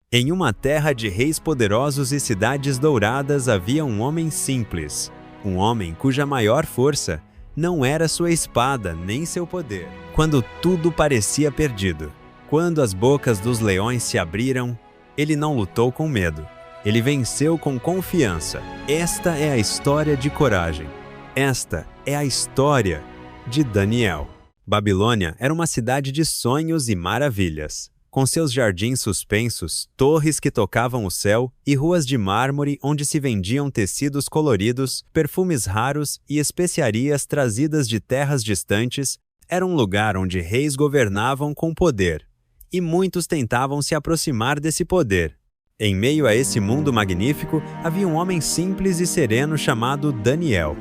Em uma terra de reis poderosos e cidades douradas havia um homem simples, um homem cuja maior força não era sua espada nem seu poder. Quando tudo parecia perdido, quando as bocas dos leões se abriram, ele não lutou com medo. Ele venceu com confiança. Esta é a história de coragem. Esta é a história de Daniel. Babilônia era uma cidade de sonhos e maravilhas, com seus jardins suspensos, torres que tocavam o céu e ruas de mármore onde se vendiam tecidos coloridos, perfumes raros e especiarias trazidas de terras distantes. Era um lugar onde reis governavam com poder, e muitos tentavam se aproximar desse poder. Em meio a esse mundo magnífico, havia um homem simples e sereno chamado Daniel.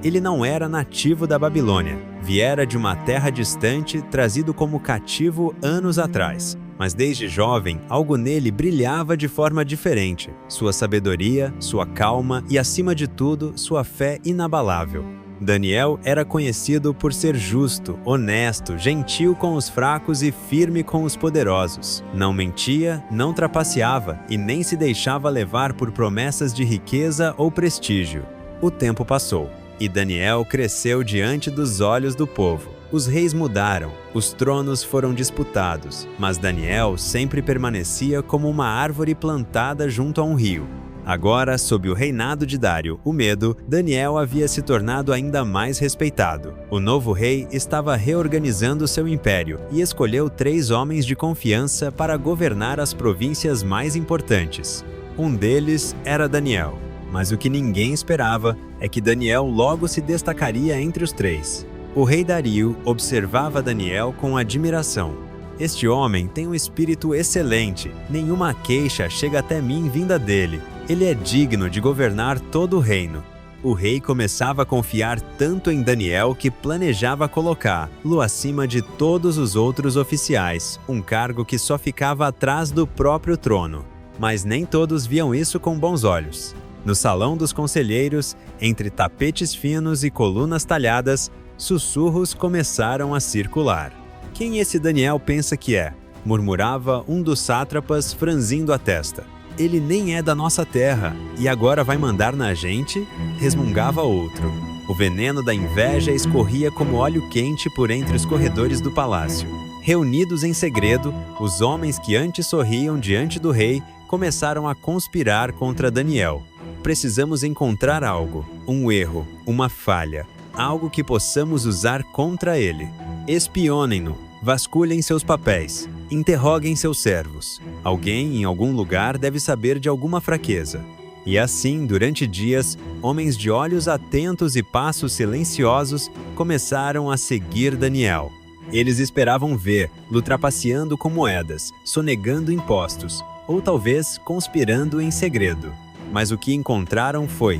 Ele não era nativo da Babilônia, viera de uma terra distante, trazido como cativo anos atrás. Mas desde jovem, algo nele brilhava de forma diferente. Sua sabedoria, sua calma e, acima de tudo, sua fé inabalável. Daniel era conhecido por ser justo, honesto, gentil com os fracos e firme com os poderosos. Não mentia, não trapaceava e nem se deixava levar por promessas de riqueza ou prestígio. O tempo passou. E Daniel cresceu diante dos olhos do povo. Os reis mudaram, os tronos foram disputados, mas Daniel sempre permanecia como uma árvore plantada junto a um rio. Agora, sob o reinado de Dário, o Medo, Daniel havia se tornado ainda mais respeitado. O novo rei estava reorganizando seu império e escolheu 3 homens de confiança para governar as províncias mais importantes. Um deles era Daniel. Mas o que ninguém esperava é que Daniel logo se destacaria entre os 3. O rei Dario observava Daniel com admiração. Este homem tem um espírito excelente, nenhuma queixa chega até mim vinda dele. Ele é digno de governar todo o reino. O rei começava a confiar tanto em Daniel que planejava colocá-lo acima de todos os outros oficiais, um cargo que só ficava atrás do próprio trono. Mas nem todos viam isso com bons olhos. No salão dos conselheiros, entre tapetes finos e colunas talhadas, sussurros começaram a circular. Quem esse Daniel pensa que é? Murmurava um dos sátrapas, franzindo a testa. Ele nem é da nossa terra, e agora vai mandar na gente? Resmungava outro. O veneno da inveja escorria como óleo quente por entre os corredores do palácio. Reunidos em segredo, os homens que antes sorriam diante do rei começaram a conspirar contra Daniel. Precisamos encontrar algo, um erro, uma falha, algo que possamos usar contra ele. Espionem-no, vasculhem seus papéis, interroguem seus servos. Alguém em algum lugar deve saber de alguma fraqueza. E assim, durante dias, homens de olhos atentos e passos silenciosos começaram a seguir Daniel. Eles esperavam vê-lo trapaceando com moedas, sonegando impostos, ou talvez conspirando em segredo. Mas o que encontraram foi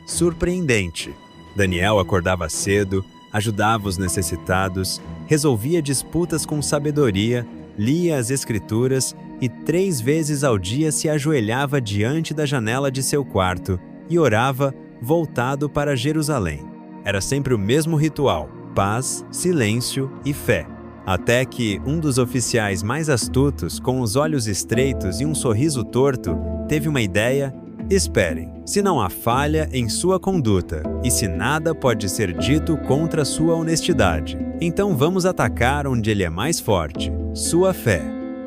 surpreendente. Daniel acordava cedo, ajudava os necessitados, resolvia disputas com sabedoria, lia as escrituras e 3 vezes ao dia se ajoelhava diante da janela de seu quarto e orava voltado para Jerusalém. Era sempre o mesmo ritual: paz, silêncio e fé. Até que um dos oficiais mais astutos, com os olhos estreitos e um sorriso torto, teve uma ideia. Esperem, se não há falha em sua conduta, e se nada pode ser dito contra sua honestidade, então vamos atacar onde ele é mais forte, sua fé.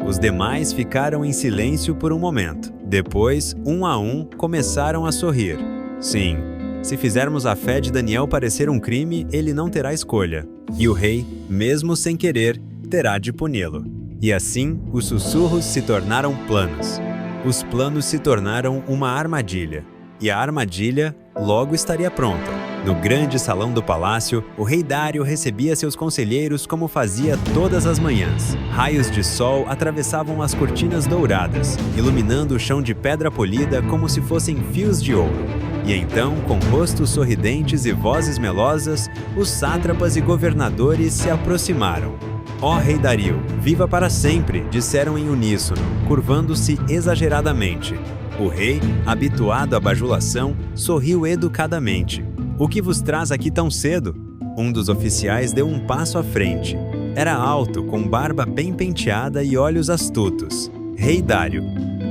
Os demais ficaram em silêncio por um momento. Depois, um a um, começaram a sorrir. Sim, se fizermos a fé de Daniel parecer um crime, ele não terá escolha. E o rei, mesmo sem querer, terá de puni-lo. E assim, os sussurros se tornaram planos. Os planos se tornaram uma armadilha, e a armadilha logo estaria pronta. No grande salão do palácio, o rei Dário recebia seus conselheiros como fazia todas as manhãs. Raios de sol atravessavam as cortinas douradas, iluminando o chão de pedra polida como se fossem fios de ouro. E então, com rostos sorridentes e vozes melosas, os sátrapas e governadores se aproximaram. Ó rei Dario, viva para sempre, disseram em uníssono, curvando-se exageradamente. O rei, habituado à bajulação, sorriu educadamente. "O que vos traz aqui tão cedo?" Um dos oficiais deu um passo à frente. Era alto, com barba bem penteada e olhos astutos. "Rei Dário,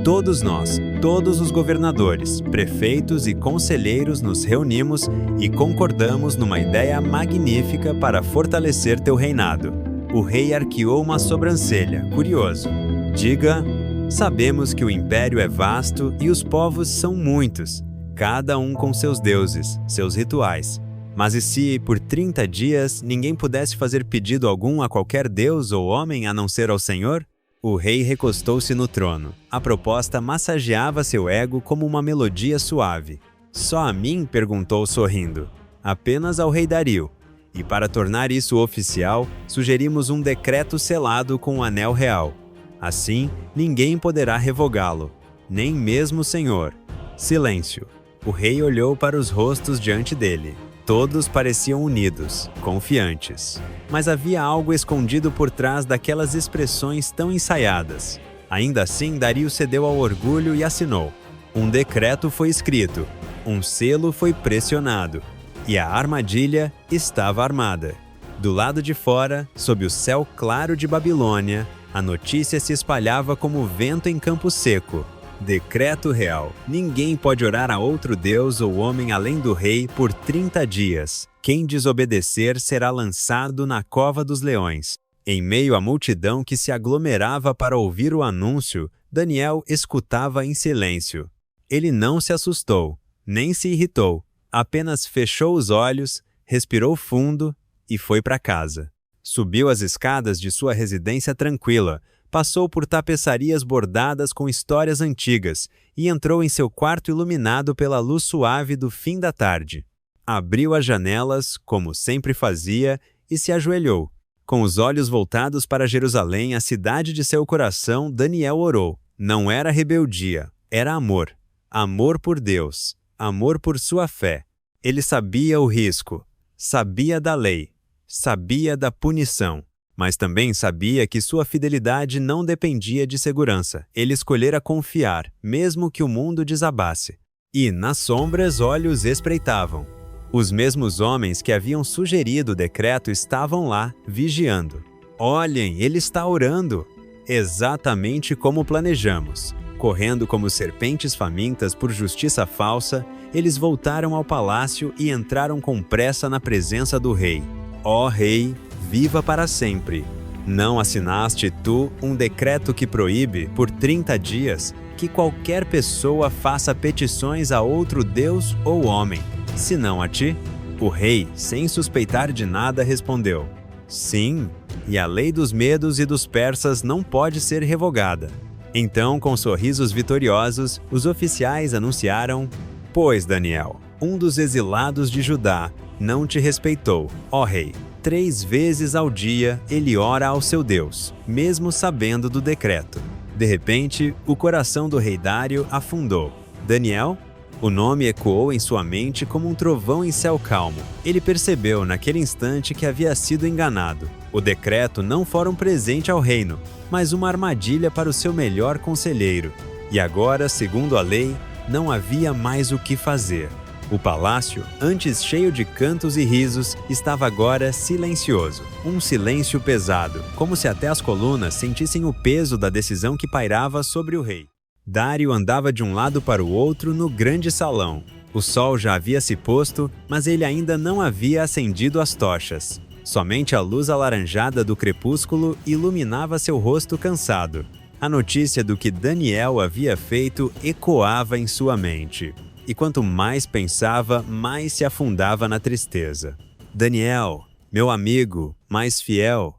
todos nós, todos os governadores, prefeitos e conselheiros nos reunimos e concordamos numa ideia magnífica para fortalecer teu reinado." O rei arqueou uma sobrancelha, curioso. "Diga, sabemos que o império é vasto e os povos são muitos, cada um com seus deuses, seus rituais. Mas e se, por 30 dias, ninguém pudesse fazer pedido algum a qualquer deus ou homem a não ser ao Senhor?" O rei recostou-se no trono. A proposta massageava seu ego como uma melodia suave. "Só a mim?" perguntou sorrindo. "Apenas ao rei Dario. E para tornar isso oficial, sugerimos um decreto selado com o anel real. Assim, ninguém poderá revogá-lo, nem mesmo o Senhor." Silêncio. O rei olhou para os rostos diante dele. Todos pareciam unidos, confiantes. Mas havia algo escondido por trás daquelas expressões tão ensaiadas. Ainda assim, Dario cedeu ao orgulho e assinou. Um decreto foi escrito, um selo foi pressionado, e a armadilha estava armada. Do lado de fora, sob o céu claro de Babilônia, a notícia se espalhava como vento em campo seco. Decreto real. Ninguém pode orar a outro deus ou homem além do rei por 30 dias. Quem desobedecer será lançado na cova dos leões. Em meio à multidão que se aglomerava para ouvir o anúncio, Daniel escutava em silêncio. Ele não se assustou, nem se irritou. Apenas fechou os olhos, respirou fundo e foi para casa. Subiu as escadas de sua residência tranquila, passou por tapeçarias bordadas com histórias antigas e entrou em seu quarto iluminado pela luz suave do fim da tarde. Abriu as janelas, como sempre fazia, e se ajoelhou. Com os olhos voltados para Jerusalém, a cidade de seu coração, Daniel orou. Não era rebeldia, era amor. Amor por Deus, amor por sua fé. Ele sabia o risco, sabia da lei, sabia da punição. Mas também sabia que sua fidelidade não dependia de segurança. Ele escolhera confiar, mesmo que o mundo desabasse. E, nas sombras, olhos espreitavam. Os mesmos homens que haviam sugerido o decreto estavam lá, vigiando. "Olhem, ele está orando!" Exatamente como planejamos. Correndo como serpentes famintas por justiça falsa, eles voltaram ao palácio e entraram com pressa na presença do rei. "Ó rei, viva para sempre! Não assinaste tu um decreto que proíbe, por 30 dias, que qualquer pessoa faça petições a outro deus ou homem, senão a ti?" O rei, sem suspeitar de nada, respondeu: "Sim, e a lei dos medos e dos persas não pode ser revogada." Então, com sorrisos vitoriosos, os oficiais anunciaram: "Pois, Daniel, um dos exilados de Judá, não te respeitou, ó rei. 3 vezes ao dia ele ora ao seu Deus, mesmo sabendo do decreto." De repente, o coração do rei Dário afundou. Daniel? O nome ecoou em sua mente como um trovão em céu calmo. Ele percebeu naquele instante que havia sido enganado. O decreto não fora um presente ao reino, mas uma armadilha para o seu melhor conselheiro. E agora, segundo a lei, não havia mais o que fazer. O palácio, antes cheio de cantos e risos, estava agora silencioso. Um silêncio pesado, como se até as colunas sentissem o peso da decisão que pairava sobre o rei. Dário andava de um lado para o outro no grande salão. O sol já havia se posto, mas ele ainda não havia acendido as tochas. Somente a luz alaranjada do crepúsculo iluminava seu rosto cansado. A notícia do que Daniel havia feito ecoava em sua mente. E quanto mais pensava, mais se afundava na tristeza. "Daniel, meu amigo, mais fiel",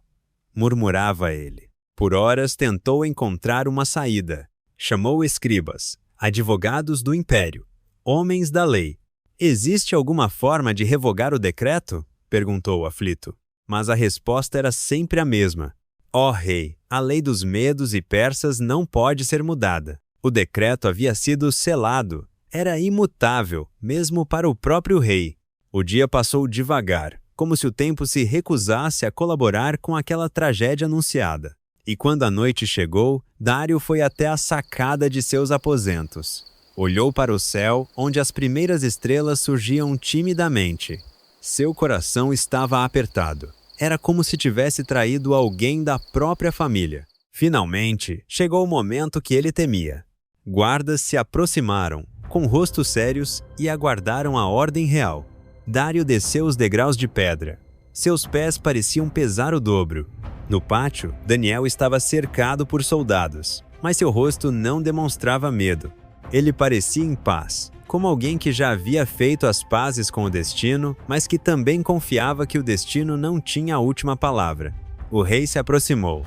murmurava ele. Por horas tentou encontrar uma saída. Chamou escribas, advogados do império, homens da lei. "Existe alguma forma de revogar o decreto?" perguntou aflito. Mas a resposta era sempre a mesma. "Ó rei, a lei dos medos e persas não pode ser mudada. O decreto havia sido selado. Era imutável, mesmo para o próprio rei." O dia passou devagar, como se o tempo se recusasse a colaborar com aquela tragédia anunciada. E quando a noite chegou, Dário foi até a sacada de seus aposentos. Olhou para o céu, onde as primeiras estrelas surgiam timidamente. Seu coração estava apertado. Era como se tivesse traído alguém da própria família. Finalmente, chegou o momento que ele temia. Guardas se aproximaram, com rostos sérios, e aguardaram a ordem real. Dário desceu os degraus de pedra. Seus pés pareciam pesar o dobro. No pátio, Daniel estava cercado por soldados, mas seu rosto não demonstrava medo. Ele parecia em paz, como alguém que já havia feito as pazes com o destino, mas que também confiava que o destino não tinha a última palavra. O rei se aproximou.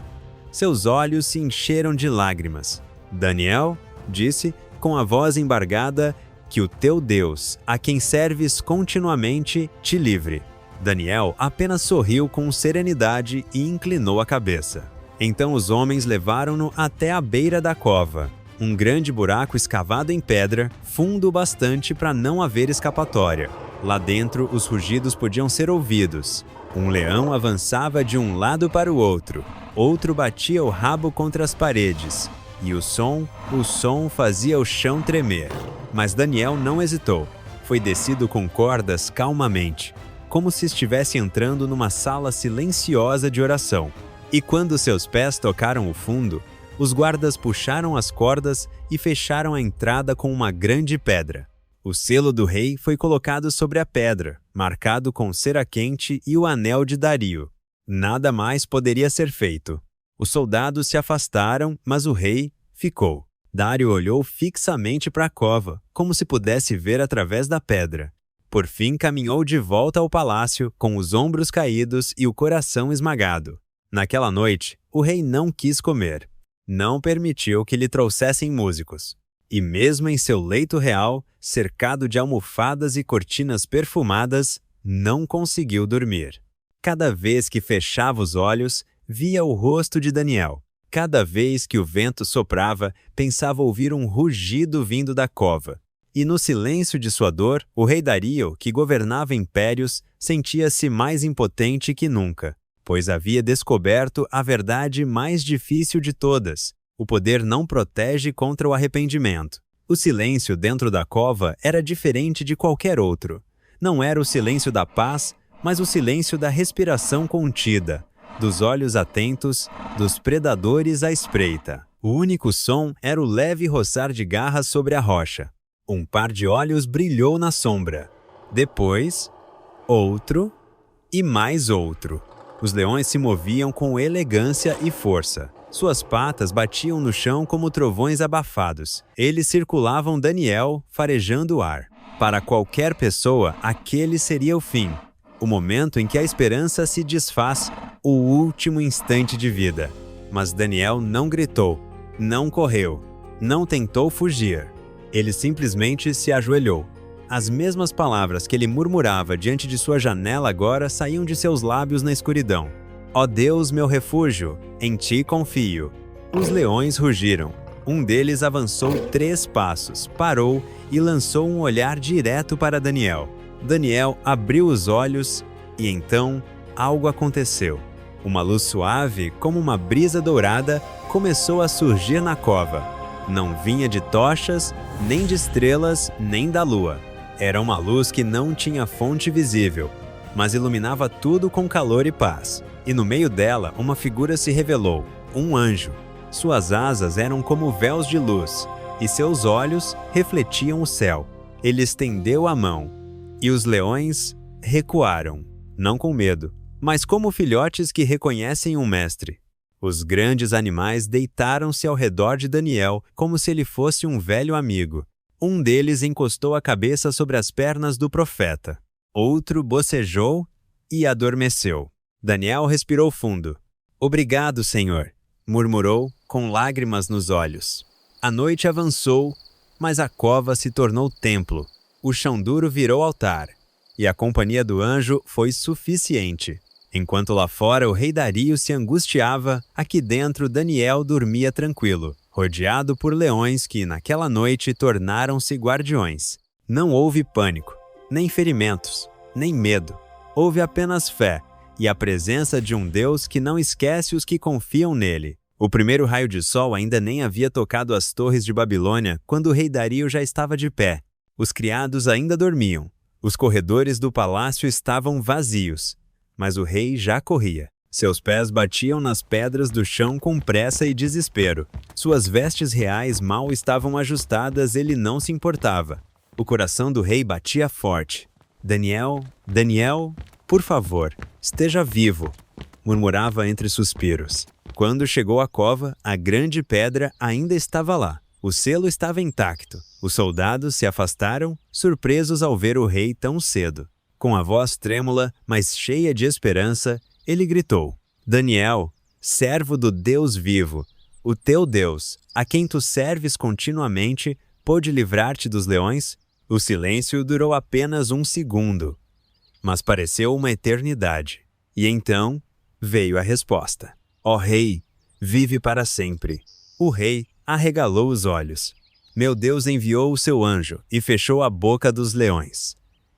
Seus olhos se encheram de lágrimas. Daniel, disse, com a voz embargada, que o teu Deus, a quem serves continuamente, te livre. Daniel apenas sorriu com serenidade e inclinou a cabeça. Então os homens levaram-no até a beira da cova. Um grande buraco escavado em pedra, fundo o bastante para não haver escapatória. Lá dentro, os rugidos podiam ser ouvidos. Um leão avançava de um lado para o outro. Outro batia o rabo contra as paredes. E o som fazia o chão tremer. Mas Daniel não hesitou. Foi descido com cordas calmamente, como se estivesse entrando numa sala silenciosa de oração. E quando seus pés tocaram o fundo, os guardas puxaram as cordas e fecharam a entrada com uma grande pedra. O selo do rei foi colocado sobre a pedra, marcado com cera quente e o anel de Dario. Nada mais poderia ser feito. Os soldados se afastaram, mas o rei ficou. Dário olhou fixamente para a cova, como se pudesse ver através da pedra. Por fim, caminhou de volta ao palácio, com os ombros caídos e o coração esmagado. Naquela noite, o rei não quis comer. Não permitiu que lhe trouxessem músicos. E mesmo em seu leito real, cercado de almofadas e cortinas perfumadas, não conseguiu dormir. Cada vez que fechava os olhos, via o rosto de Daniel. Cada vez que o vento soprava, pensava ouvir um rugido vindo da cova. E no silêncio de sua dor, o rei Dario, que governava impérios, sentia-se mais impotente que nunca, pois havia descoberto a verdade mais difícil de todas. O poder não protege contra o arrependimento. O silêncio dentro da cova era diferente de qualquer outro. Não era o silêncio da paz, mas o silêncio da respiração contida, dos olhos atentos, dos predadores à espreita. O único som era o leve roçar de garras sobre a rocha. Um par de olhos brilhou na sombra. Depois, outro e mais outro. Os leões se moviam com elegância e força. Suas patas batiam no chão como trovões abafados. Eles circulavam Daniel, farejando o ar. Para qualquer pessoa, aquele seria o fim. O momento em que a esperança se desfaz, o último instante de vida. Mas Daniel não gritou, não correu, não tentou fugir. Ele simplesmente se ajoelhou. As mesmas palavras que ele murmurava diante de sua janela agora saíam de seus lábios na escuridão. Ó Deus, meu refúgio, em ti confio. Os leões rugiram. Um deles avançou 3 passos, parou e lançou um olhar direto para Daniel. Daniel abriu os olhos e então algo aconteceu. Uma luz suave, como uma brisa dourada, começou a surgir na cova. Não vinha de tochas, nem de estrelas, nem da lua. Era uma luz que não tinha fonte visível, mas iluminava tudo com calor e paz. E no meio dela, uma figura se revelou, um anjo. Suas asas eram como véus de luz, e seus olhos refletiam o céu. Ele estendeu a mão, e os leões recuaram, não com medo, mas como filhotes que reconhecem um mestre. Os grandes animais deitaram-se ao redor de Daniel como se ele fosse um velho amigo. Um deles encostou a cabeça sobre as pernas do profeta. Outro bocejou e adormeceu. Daniel respirou fundo. Obrigado, Senhor, murmurou, com lágrimas nos olhos. A noite avançou, mas a cova se tornou templo. O chão duro virou altar, e a companhia do anjo foi suficiente. Enquanto lá fora o rei Dario se angustiava, aqui dentro Daniel dormia tranquilo, rodeado por leões que naquela noite tornaram-se guardiões. Não houve pânico, nem ferimentos, nem medo. Houve apenas fé e a presença de um Deus que não esquece os que confiam nele. O primeiro raio de sol ainda nem havia tocado as torres de Babilônia quando o rei Dario já estava de pé. Os criados ainda dormiam. Os corredores do palácio estavam vazios. Mas o rei já corria. Seus pés batiam nas pedras do chão com pressa e desespero. Suas vestes reais mal estavam ajustadas, ele não se importava. O coração do rei batia forte. Daniel, Daniel, por favor, esteja vivo, murmurava entre suspiros. Quando chegou à cova, a grande pedra ainda estava lá. O selo estava intacto. Os soldados se afastaram, surpresos ao ver o rei tão cedo. Com a voz trêmula, mas cheia de esperança, ele gritou: Daniel, servo do Deus vivo, o teu Deus, a quem tu serves continuamente, pôde livrar-te dos leões? O silêncio durou apenas 1 segundo, mas pareceu uma eternidade. E então veio a resposta: Ó rei, vive para sempre. O rei arregalou os olhos. Meu Deus enviou o seu anjo e fechou a boca dos leões.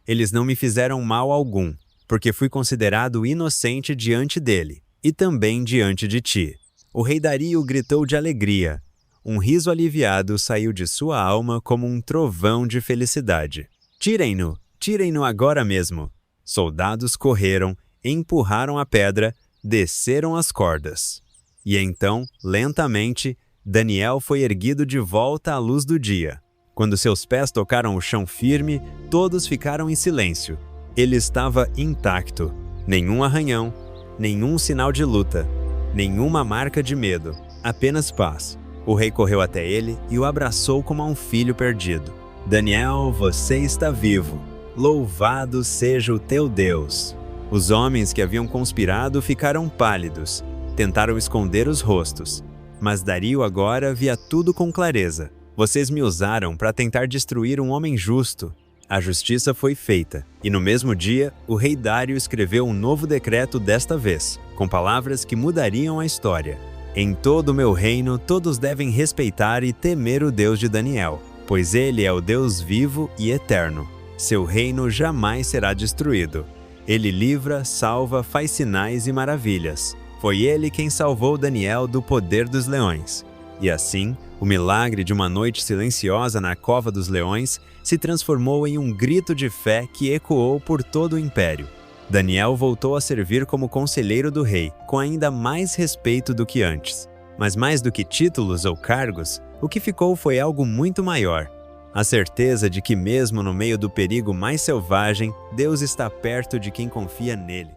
Eles não me fizeram mal algum, porque fui considerado inocente diante dele, e também diante de ti. O rei Dario gritou de alegria. Um riso aliviado saiu de sua alma como um trovão de felicidade. Tirem-no! Tirem-no agora mesmo! Soldados correram, empurraram a pedra, desceram as cordas. E então, lentamente, Daniel foi erguido de volta à luz do dia. Quando seus pés tocaram o chão firme, todos ficaram em silêncio. Ele estava intacto. Nenhum arranhão, nenhum sinal de luta, nenhuma marca de medo, apenas paz. O rei correu até ele e o abraçou como a um filho perdido. Daniel, você está vivo. Louvado seja o teu Deus. Os homens que haviam conspirado ficaram pálidos. Tentaram esconder os rostos. Mas Dario agora via tudo com clareza. Vocês me usaram para tentar destruir um homem justo. A justiça foi feita, e no mesmo dia, o rei Dário escreveu um novo decreto desta vez, com palavras que mudariam a história. Em todo o meu reino, todos devem respeitar e temer o Deus de Daniel, pois ele é o Deus vivo e eterno. Seu reino jamais será destruído. Ele livra, salva, faz sinais e maravilhas. Foi ele quem salvou Daniel do poder dos leões. E assim, o milagre de uma noite silenciosa na cova dos leões se transformou em um grito de fé que ecoou por todo o império. Daniel voltou a servir como conselheiro do rei, com ainda mais respeito do que antes. Mas mais do que títulos ou cargos, o que ficou foi algo muito maior. A certeza de que mesmo no meio do perigo mais selvagem, Deus está perto de quem confia nele.